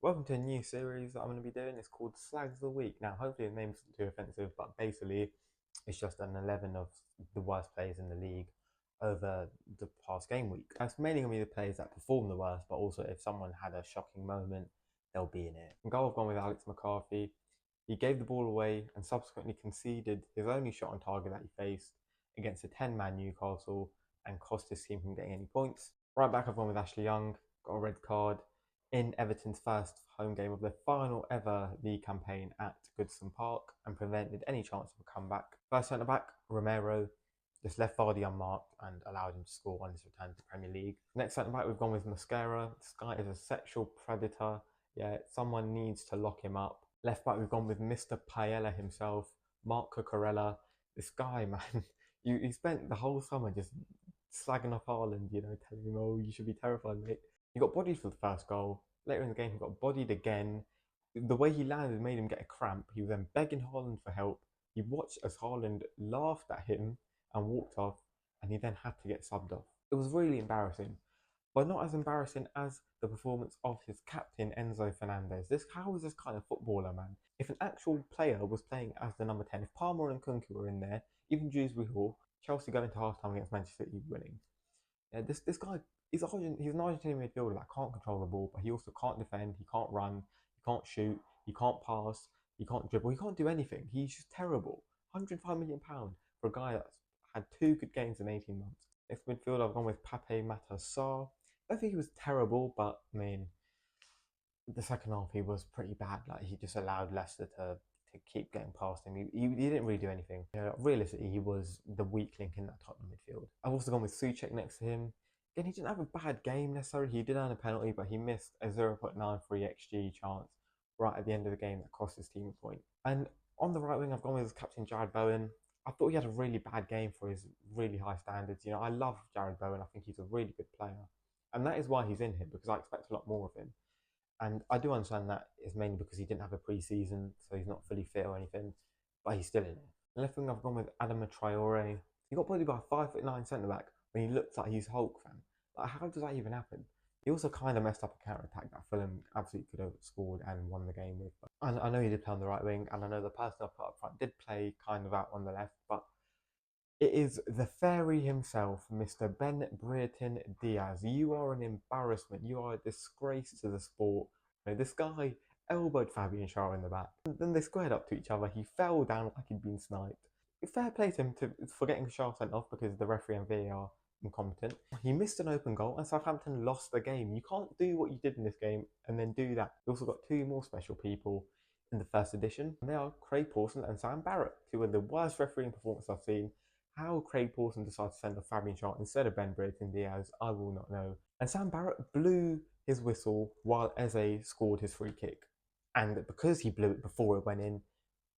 Welcome to a new series that I'm going to be doing. It's called Slags of the Week. Now, hopefully the name's not too offensive, but basically it's just an 11 of the worst players in the league over the past game week. That's mainly going to be the players that perform the worst, but also if someone had a shocking moment, they'll be in it. In goal, I've gone with Alex McCarthy. He gave the ball away and subsequently conceded his only shot on target that he faced against a 10-man Newcastle and cost his team from getting any points. Right back, I've gone with Ashley Young, got a red card in Everton's first home game of their final ever league campaign at Goodison Park and prevented any chance of a comeback. First centre back, Romero, just left Vardy unmarked and allowed him to score on his return to the Premier League. Next centre back, we've gone with Mascara. This guy is a sexual predator. Yeah, someone needs to lock him up. Left back, we've gone with Mr. Paella himself, Mark Cucurella. This guy, man, you spent the whole summer just slagging off Haaland, telling him, oh, you should be terrified, mate. He got bodied for the first goal. Later in the game, he got bodied again. The way he landed made him get a cramp. He was then begging Haaland for help. He watched as Haaland laughed at him and walked off, and he then had to get subbed off. It was really embarrassing, but not as embarrassing as the performance of his captain, Enzo Fernandez. How is this kind of footballer, man? If an actual player was playing as the number 10, if Palmer and Kunku were in there, even Dewsbury Hall, Chelsea going into half-time against Manchester City winning. Yeah, this guy, he's an Argentinian midfielder that can't control the ball, but he also can't defend, he can't run, he can't shoot, he can't pass, he can't dribble, he can't do anything. He's just terrible. £105 million for a guy that's had 2 good games in 18 months. Next midfielder, I've gone with Pape Matar Sarr. I don't think he was terrible, but I mean, the second half he was pretty bad. Like he just allowed Leicester to keep getting past him. He didn't really do anything. Realistically, he was the weak link in that Tottenham midfield. I've also gone with Souček next to him. Again, he didn't have a bad game necessarily. He did earn a penalty, but he missed a 0.93 XG chance right at the end of the game that cost his team a point. And on the right wing, I've gone with captain Jared Bowen. I thought he had a really bad game for his really high standards. I love Jared Bowen. I think he's a really good player. And that is why he's in here, because I expect a lot more of him. And I do understand that is mainly because he didn't have a pre-season, so he's not fully fit or anything, but he's still in it. The left wing, I've gone with Adama Traore. He got bullied by a 5'9" centre back when he looked like he's Hulk, fan. Like, how does that even happen? He also kind of messed up a counter attack that Fulham absolutely could have scored and won the game with. And I know he did play on the right wing, and I know the person I put up front did play kind of out on the left, but it is the fairy himself, Mr. Ben Brereton Diaz. You are an embarrassment. You are a disgrace to the sport. This guy elbowed Fabian Schär in the back. And then they squared up to each other. He fell down like he'd been sniped. Fair play to him for getting Schär sent off because the referee and VAR are incompetent. He missed an open goal and Southampton lost the game. You can't do what you did in this game and then do that. We also got 2 more special people in the first edition. And they are Craig Pawson and Sam Barrett, 2 of the worst refereeing performances I've seen. How Craig Pawson decided to send off Fabian Schär instead of Ben Brereton Diaz, I will not know. And Sam Barrett blew his whistle while Eze scored his free kick. And because he blew it before it went in,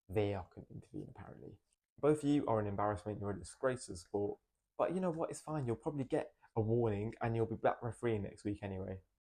VAR couldn't intervene apparently. Both of you are an embarrassment, you're a disgrace to the sport. But you know what, it's fine, you'll probably get a warning and you'll be back refereeing next week anyway.